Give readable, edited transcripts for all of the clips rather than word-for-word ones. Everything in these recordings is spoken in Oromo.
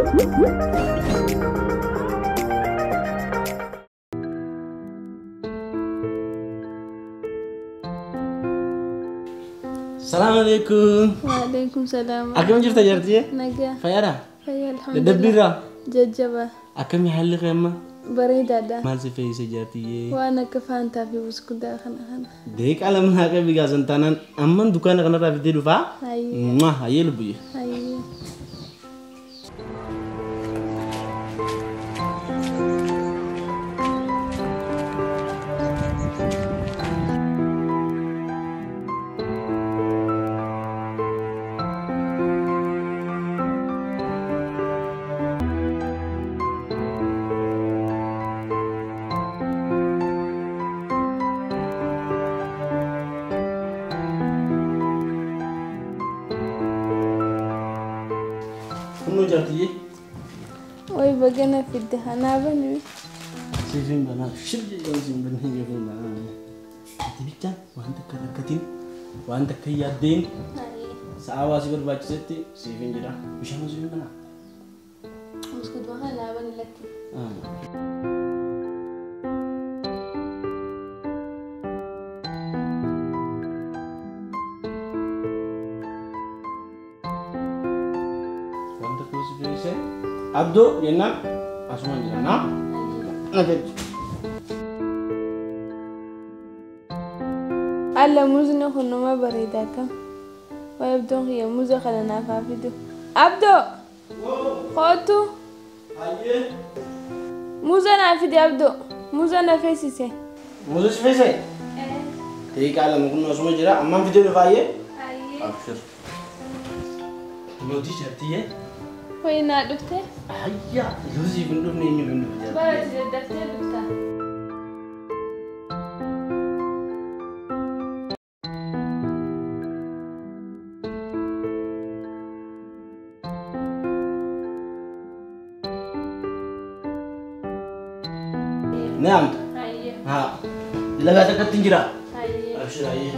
Assalamualaikum. Waalaikumsalam. Akam jirta jartiye? Naga. Fayara? Fayya alhamdulillah. Dabbira? Jajjaba. Akam yahalli qiyamma? Bareedada. Maal si fayisa jartiye? Waan akka faantaa fi buskudaa kana. Deeq alam haqa bigaasan taanaan amman dukaana kanarraa fidee dhufaa? Hayyee. Hayyee lubbuye. Hayyee. Kunno jartiye? Way bagana fidde hanaabani. Sifin bana shirje yosin bana yefin bana. Tibichan wanta karakatin wanta kayyadeen sa'awa si barbaachisetti sifin jira. Bishaan sifin bana. Buskudaa hanaabani lakki. Abdo yenna asuman jira na naget alla muzni khunuma bareedata way abdo khiya muza khalana fafidu abdo khotu haye muza na fidi abdo muza na fesise muza fese tei kala mukun asuman jira amma video faye haye abshir lodi jartiye way na dufte hayya yuzi bindu ne ni bindu barati dafte dufta نعم haye ها لغا تكتنجرا haye abshir haye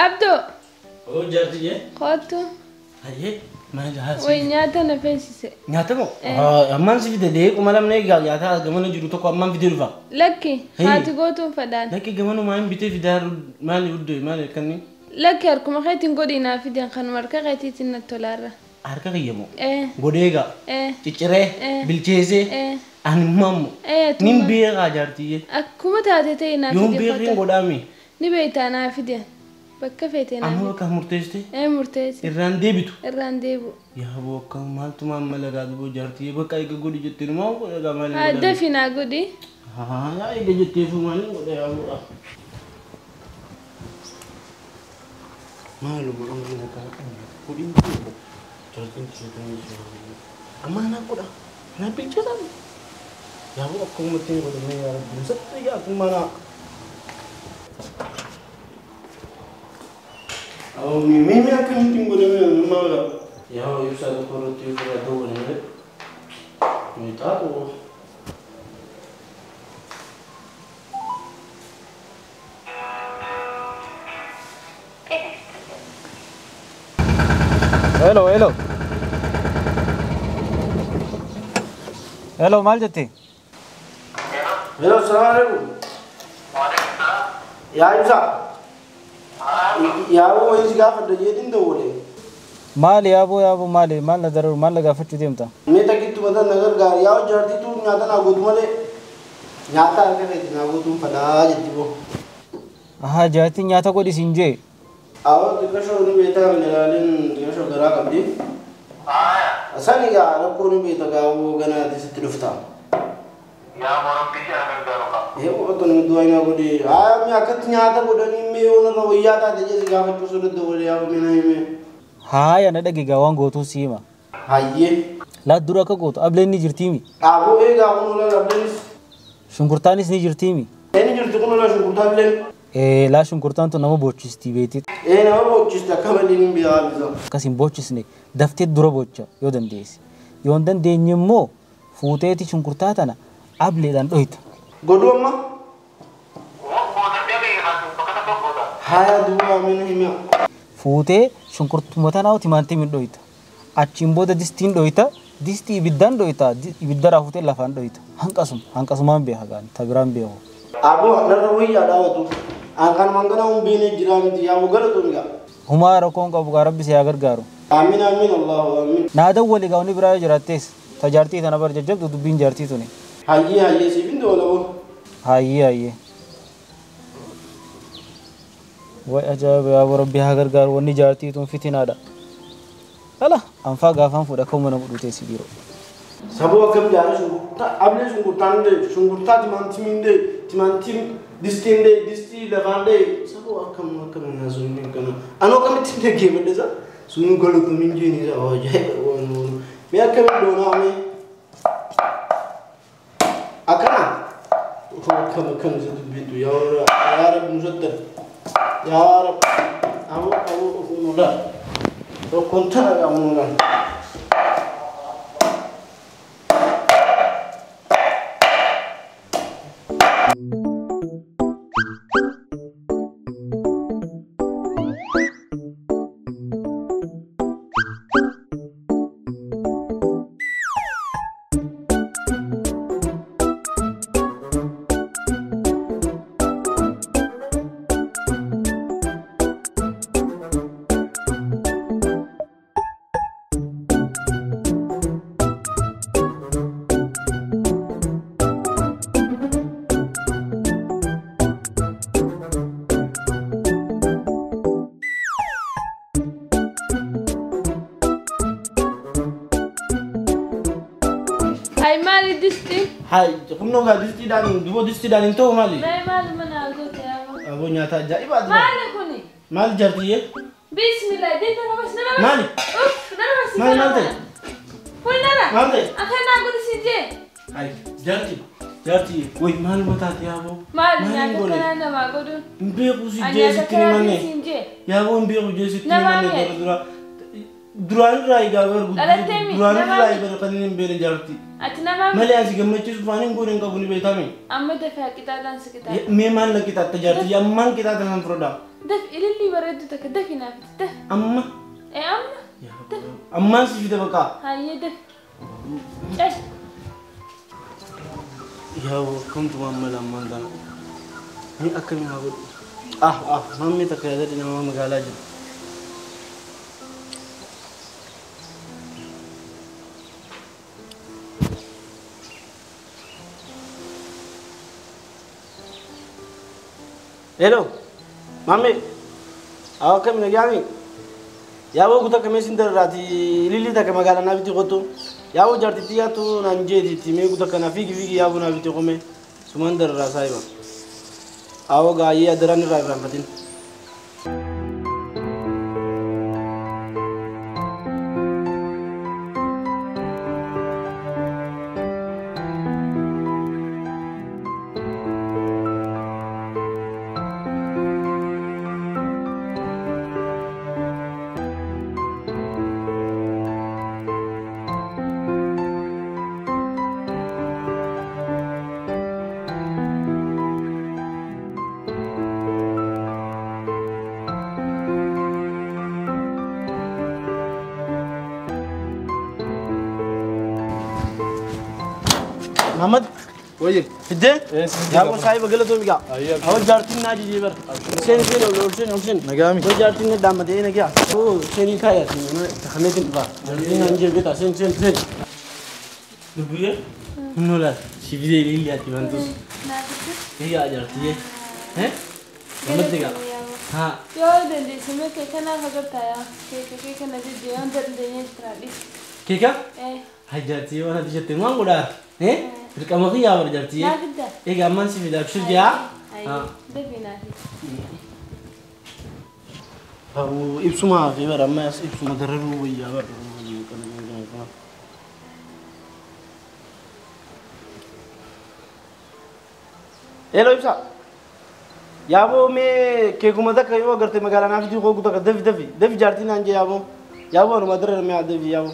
abdo o jartiye khotu haye ma jaha way nyaata na fesise nyaatamo amman si fide deeq malam ne ga nyaata gamana jiru tokko amman fide dhufa lakki haati gootuun fadhaan laki gamanu maan bite fidar maali uddo maali kanni lakki harkuma keetiin godhinaa fideen kan marka keetiitiin na tolaarra harka kiyyamo eh godeega eh cicciree bilcheesee eh animammo nin beeqa jaartiyye akkuma taate ta'e naa yoon fidee beeqiin godhaami ni beektaa naa fideen bakka feetee naa amma fidee bakka murteessite murteessi irraan deebitu irraan deebu yaa bokka maaltu maamala gaaduboo jaartiyye bakka eega godhi jettinu maa godhagaa maali adda finaa godhi yaa eega jetteefu maali godha yaa godha maaluma amrina kaa godhin deebu jaartiin tisheetanii amma naa godha naa bilcheesaa yaa boo akka uummattiin godhamee yaa rabbi musatti yaa akkuma naa Oh, mimi akan tinggal dengan mama. Ya, you said for the two for the door in it. Me tapo. Hello, hello. Hello, mal jati. Hello, assalamualaikum. Waalaikumsalam. Ya, Yusa. Ya, वो इस गाँव पर ये दिन तो बोले माल याबो माल ना जरूर माल लगा फट चुके हमता मैं तक कि तू मतलब नगर गाड़ी आओ जर्दी तू न्याता ना गुद मले न्याता आके कहती ना गुद तुम फटा जल्दी वो हाँ जाती न्याता को डिसिंजे आओ दिक्कत शो नहीं बेटा निरालिन दिक्कत शो करा कब दी ऐसा नहीं क्या अरब को नहीं बेटा का वो गना दिस तिरुफ्ता या मरम पीछे आकर करो का ये वो तो नहीं दुआई ना गुडी आया मैं आकर न्याता को डनी में वो ना रवैया था जैसे गाँव में पुसुर दो बोले आप में नहीं में हाँ या नडा गिगावां गोतो सीमा हाँ ये ला दूरा का गोतो अब लेनी जिरती मी आपो एक गाँव में लोग अब लेनी शुंकुरतानिस नहीं जिरती मी नहीं जिरती को लोग शुंकुरता लेनी ला शुंकुरतान तो नमो बोचिस्ती बेटी ना वो बोचिस्ता कब लेनी बिहार में कसिम बोचिसने दफ्ते दूरा बोचा योदन देश न्यमो फूटे ती शुंकुरता था ना ableedhaan dhoyta. Godhu amma? Booda deebi'ee bakka tokko booda. Haya duwwaa mina hima. Fuutee shunkurtuma tanaa timaantimin dhoyta. Achiin booda distiin dhoyta. Distii ibiddaan dhoyta. Ibiddarraa fuutee lafaan dhoyta. Hanqasumaan beeka gaani tabiraan beeku. Aboo narra wayyaa dhaawatu. Ankan mangana umbeene jira miti yaa wagara tunga. Humaa rakkoon qabu gaa rabbi si haa gargaaru. Amiin amiin Allahu amiin. Naadan walii gaawni biraa jiraattees tajaartii tana bar jajjabdu dubbiin jaartii tuni. Hayyee siifin doolawoo. Hayyee. Way ajaa'iba yaa rabbi haa gargaaru wanni jaartii tun fitinaadha. Ala anfaa gaafaan fuudha kan mana fudhutee si biiroo. Saboo akkam jaara shunkurtaa ablee shunkurtaan dee shunkurtaa timaantimiin dee timaantim distiin dee distii lafaan dee saboo akkam naa sunni kana anoo kamitti deegee maddeesa sunni galatu min jeeni isaa ajaa'iba waan mee akkamitti doonaa mee akkana akkam isa dubbitu yaa rabbi nusaddar yaa rabbi aboo ofuunudha tokkoon tana qabuunudha. Ay mali disti. Hai, kumno ga disti dan into mali. Nay mali mana gote abo. Abo nyata ajaiba. Mali kuni. Mali jartiye. Bismillah, dinta namas namas. Mali. Uf, namas. Mali malte. Kuni nana. Malte. Akan aku di sini. Hai, jarti. Woi mali matati abo. Mali nyata kana ma godu. Mbe kusi Anya jesi kana mane. di sini. Ya bo mbe ku jesi Namame. mane duran rai ga ber Alatemi, duran namame. rai ber kanin mbe jarti. Ati nama. Mali asi gammachi sufani ngoren ka buni betame. Amma dafa kita dan sekitar. Me man la kita tajarti ya man kita tan froda. Daf ililli bareedu takka dafina daf. Amma Amma. ya amma si fida baka. Hayye daf. Ya kuntu mamala mandan. Ni akami hago. Mammi takaya dari nama magala je. Hello, mami. Awak kami lagi ani. Ya wo kuta kami sindar rati lili tak magala na biti koto. Ya wo jarti tiya tu nanje di time kuta kana figi ya wo na biti kome. Sumandar rasai ba. Awo ga ye adaran rai rampatin. محمد وين؟ فدي؟ يا ابو صاحب قلت لهم يا اول جارتين ناجي جيبر حسين ولا حسين نجامي تو جارتين دام مدينه كيا تو حسين كايا تخميت انت بقى جارتين انجي بيت حسين دبيه نولا شيفيدي لي يا تيمانتوس هي جارتيه ها محمد دغا ها Yo dende sime ke kana hagata ya ke kana de under de tradi. كيكا Eh. هاي جارتيه وانا تجت ما غدا رقم خي يا جارتيه Na gida. ايه كمان سي بدا شو جا Ay. Dafina fi. أو إبسما في برا ما إبسما درروا ويا برا hello IBSA याबो मैं केकु मदा कयो अगर ते मगाला ना फिजू को गुता दफी जारती ना जे याबो न मदर में आ दफी याबो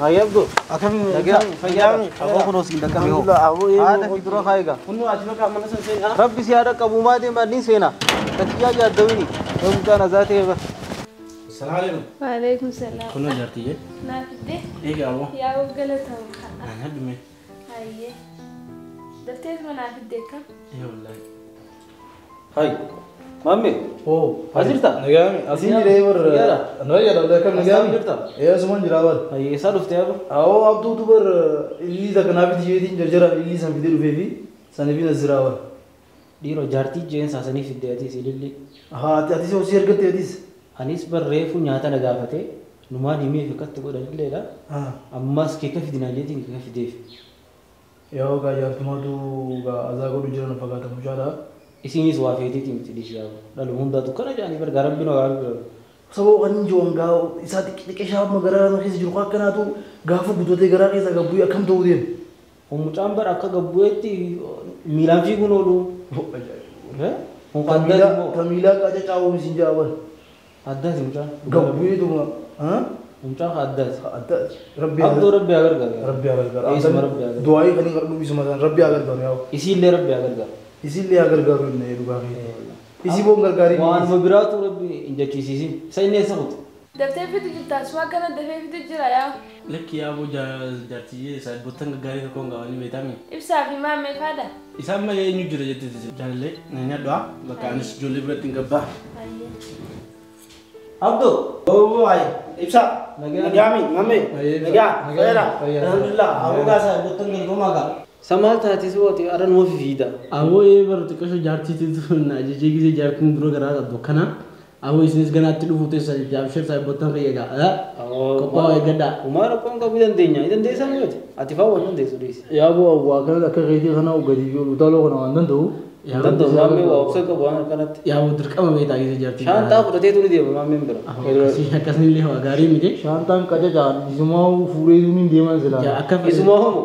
Ayab do. Akam Lagi fayyad. Aku kuno sing dakam yo. Ada fitro khayega. Kunu ajma ka mana san sen ha. Rabbi siyada kabuma de madin sena. Katiya ja dawini. Yom kana zate ba. Assalamu alaikum. Waalaikum salam. Kunu jarti je. Naafidde Ega abo. yaa waggalatamu. Ana dume. Hayyee. Dafteet ma naafidde kam? Ya wallahi. Hay. Mamme. Oh, Hazirta. nagami. Asin jire bar. Noya da da kam nagami. Eh suman jira bar. Ay esa dufte aba. Awo abdu tu bar illi da kana bi jedi jarjara illi san bidiru fefi. Sanabi da zira bar. Diro jarti jeen sasani fidde ati sililli. Ha ati se osir gate adis. Anis bar reefu nyaata nagaafate numaan himee fi katta godhan illeedha. Ammas keeka fidinaa jeetiin keeka fideef. Yoo ga jartumatu ga azago du jira na fagata mujada. Isinis waa feetiitiin miti dhishiyaa. Dhalu hundaatu kana jaanii bar garabbiin waa garu. Sabo kan jonga isa dik shab magara no his jiru kana tu gafu gudote gara kisa gabu akam to udem. Mucaan bar akka gabbuetti miilaan fiiguun oolu. Tamila ka aja cawo misin jawan. Addaati mucaan. Gabu itu ha? Mucaan addaati. Ada Rabbi Abduu rabbi agar gar. Rabbi agar gar. Isma rabbi agar. Doai kan ngardu bisa masan Rabbi agar gar yaw. Isiillee rabbi agar gar. Isillee agar gar ne duga isi bon gar gari waan mabiraatu rabbi injachiisiisin isa inni eessa kutu. Daftee fitu jirta suwa kana dafee fitu jira yaa. Lekki ya abo jarti je sa botan gari ko ngawani betami. Ibsaa fi maammee faada. Isaan malee eenyu jira jettee jaalle nanya dhaa bakka anis ijoollee biratti hin gabbaa. Hayyee. Abduu. Oh ay ibsa nagami mame nagaa fayda alhamdulillah abu gaasa botan gari ko maga. Samal taati suwati aran mo fiida. Abo ye bar te kasho jarti tu na je gize jartin duro gara da dokana abo isnis gana tilu fute sa jabshir sa botan kayega ko pa gada Umar kon ka bidan denya idan desa ngati atifa wannan desu desi. ya bo wa kan ka gaidi kana ugari yo talo kana wandan do Dan to mamme wa opsa ka buana kanat. ya bo dirqama me ta gize jarti Shanta fudate tuni de mamme mbira. si kasni le wa gari mi je shantan kaja jan izuma fure dunin de man zila ya akka Ismo homo.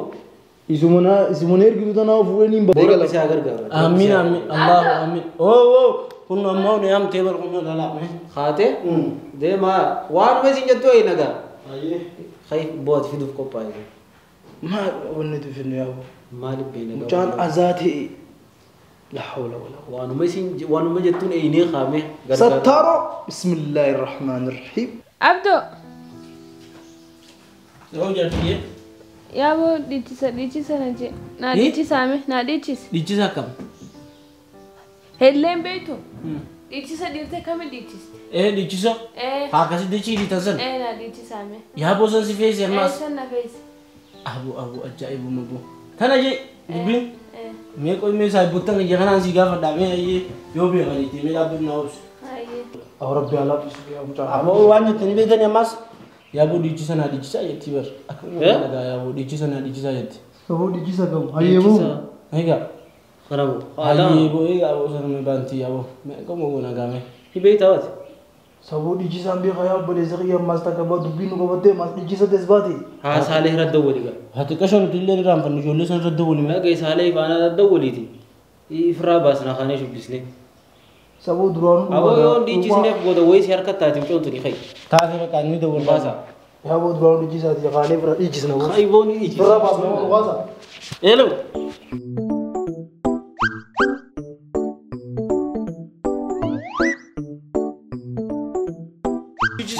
isumoner gitu tana fure nin Dega bisa agar gar. amin amin allah amin oh kun amma ne am tebal kun la me Khate? De ma wan me sinjatto ay naga. aye Khay bot fiduf ko pay. ma wonne tu fin ya Malik be naga. mucan azati la hawla wala wanu me jettun ay ne khame. ستارو بسم الله الرحمن الرحيم Abdoo. oh jarti Yaa boo dhiichisa na je. Naa dhiichisaame naa dhiichisi. dichisa kam Helleen beektu. Dhiichisa dhiirtee kami dhiichiste? dichisa ha kasi dichi di tasan Naa dhiichisaame. ya bo san si fesi mas San na feesi. abu ajaibu mabu tana je dibin me ko me sa butang je kana si gafa da me ayi yo be ngani ti me da bu naus Hayyee. او ربي على بسم يا mucan abo wanya tani be tani mas ya bo dichisa na dichisa yetti ber akko daga ya bo dichisa na dichisa yetti سبو دي جيسا كم هاي بو aiga Karabu. ayi bo aiga bo san me banti ya bo me ko mo na game Ibe tawat. سبو دي جيسا بي خيا بلي زغيا ماستا كبا دبين ko bate mas di jisa desbati Ha salih radda waliga. hati kashon tille ram fan jolle san radda woni me Ma gay salih bana radda waliti. Ifra basna khane shubisne. سبو درون Abo yo di chisne boda way shar katta tim chontu ni khay. ta ga ka ni da won Basa. يا بو درون دي جيسا دي غالي فرا دي جيسا نو Khay boni ichi. فرا باس نو غازا hello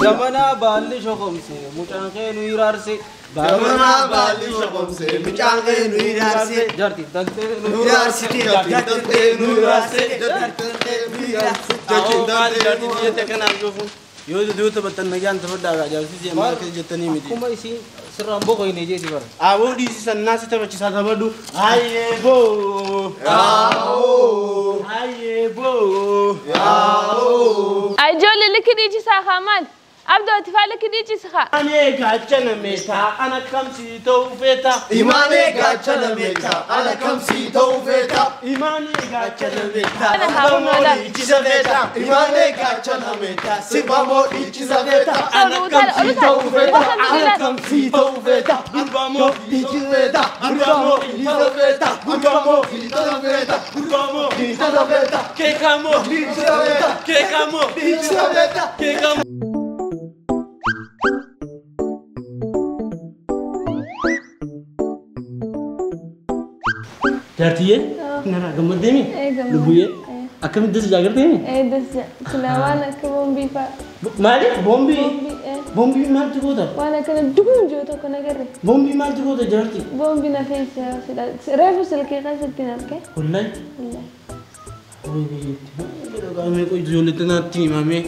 Zamana balli shokomse mucaan khenu irarse. Zamana balli shokomse mucaan khenu irarse. Jarti tante nu Irarse jarti tante nu irarse. Jarti tante nu irarse. Aho maal jarti jette kana jofu yo du to batan nagan to da ga jarti je ma ke jettani mi di kuma isi sirran boko ine je ti bar. abo di san nasi ta bachi sa badu aye bo aye bo Ay ijoollee likki dhiichisaa haa maal? Abdoo ati faa likki dhiichisa. ane gachana meta ana kamsi to feta Imane gachana meta ana kamsi tawfeta. imani gachana meta Ana haa maala. Ichisa feta. Imane gachana meta. Sibamo ichisa feta. ana kamsi to feta Ana kamsi tawfeta. gurbamo Ichisa feta. Gurgamo ichisa feta. Gurgamo ichisa feta. gurbamo Ichisa feta. kekamo Ichisa feta. kekamo Ichisa feta. kekamo Jaartiyyee? Nara gammaddee mi? Lubbuyyee? Akkamitti dasa jaagartee mi? Dasa silawaan akka boombii fa'a. Maali? Boombii? Boombii maaltu goota? Waan akkana dugum jiru tokko nagarre. Boombii maaltu goota jaarti? Boombii na keessa reefu silkee keessatti na argee. Wallahi? Wallahi. Ijoollee tanaatti himamee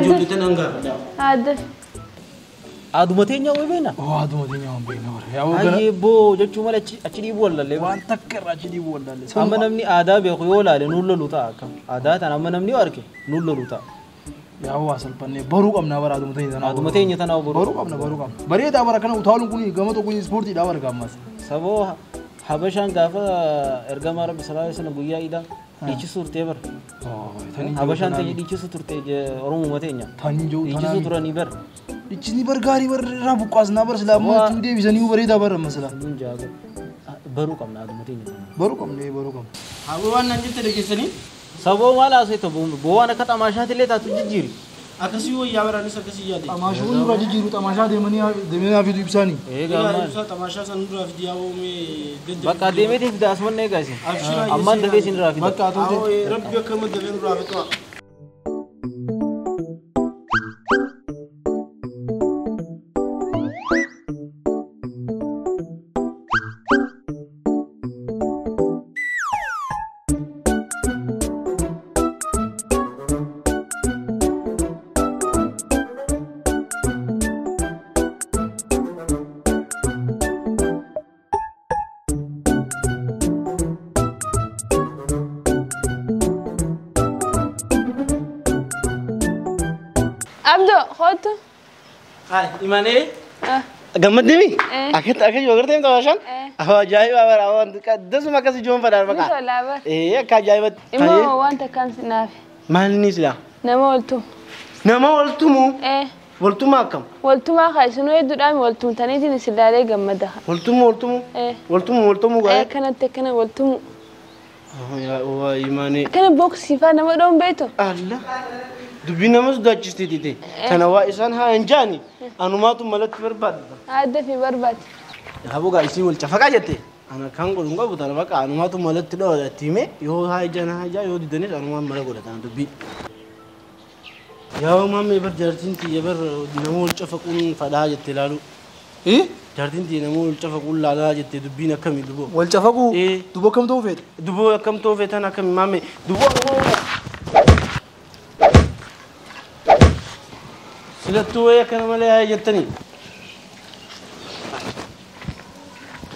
ijoollee tanaan gaafadha. Adda. Aduma teenya way beena. Aduma teenya waan beena warra. Ayyee boo jechuu mala achi dhiibuu wallaallee. Waan takka irraa achi dhiibuu wallaallee. Amma namni aadaa beeku yoo laale nuun lolu ta'a akkam. Aadaa tan amma namni yoo arge nuun lolu ta'a. Yaa waa salphannee baruu qabnaa bara aduma teenya tanaa. Aduma teenya tanaa baruu qabna. Bareedaa bara kana utaaluun kun gama tokko ispoortiidhaa warra gaammas. Saboo Habashaan gaafa ergamaa Rabbi sallallahu alaihi wasallam guyyaa iidhaa dhiichisuu turtee bara. Habashaan ta'e dhiichisuu turtee Oromoo teenya. Dhiichisuu turanii bara. Ichisni bargaarii warra buqqaasnaa bara islaamaa itti deebisanii bareedaa bara masala. Baruu qabna aduma teenya. Baruu qabna. Haboo waan nan jette dhageessanii? Saboo maal haasa'e boo waan akka xamaashaatti illee taatu jijjiiri. Akkasii wayyaa baraanis akkasii yaade. Xamaashaa nurraa jijjiiru xamaashaa deemanii hafiitu ibsaanii. Eegaa maal? Xamaashaa san nurraa fidi yaa oomee deddeebiin. Bakka deemee deemte asumaan eegaa isin. Ammaan dafee isin nurraa fidi. Bakka ta'u Rabbi akka maddafee nurraa fidi. Abdo, khootu. Hai, imane? Gammadde mi? Akka yoo gartee tawaashan? Ajaa'iba bara waan dasuma akkasii joon fadhaan baqa. Tola bar. Akka ajaa'ibatti. Immoo wanta kan sinaaf. Maalni sila? Nama waltu. Nama waltumu? Waltuma akkam? Waltumaa kaasinu hedduudhaan waltumtaniitiin silaalee gammada. Waltumu gaa'e? Kanatti akkana waltumu. Waa imane. Kana boksiifaa nama dhoon beeto. Allah. Dubbii nama sodaachisti tite. Kana waa isaan haa hin jaani. Anumaatu malatti barbaadda. Adda fi barbaade. Haboo gaa isin wal cafaqaa jette. Ana kan godhun qabu tana baqa anumaatu malatti dhoodhatti hime yoo haa ijaan haa ijaa yoo didanis anumaan mala godhatan dubbii. Yaa maamee bar jaartiin tiyya bar nama wal cafaquun fadhaa jette ilaalu. Jaartiin tiyya nama wal cafaquun laalaa jette dubbiin akkamii duboo. wal cafaquu duboo akkam ta'uu feete? Duboo akkam ta'uu feetan akkamii maamee duboo. Silattuu wayii akkana malee haa jettanii.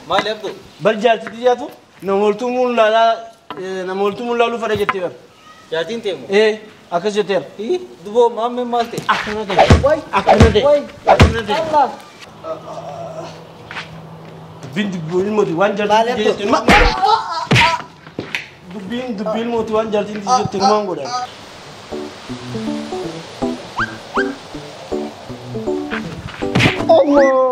Maali abduu? Bar jaartii tiyyaatu nama waltumuun laaluu fadha jettee bar. Jaartiin teemu? Akkas jetteera. Duboo maammee maal ta'e? Akkana ta'e. Akkana ta'e. Dubbiin dubbii ilmooti waan jaartiin jette. Dubbiin ilmooti waan jaartiin jette numaan godhan. Allah.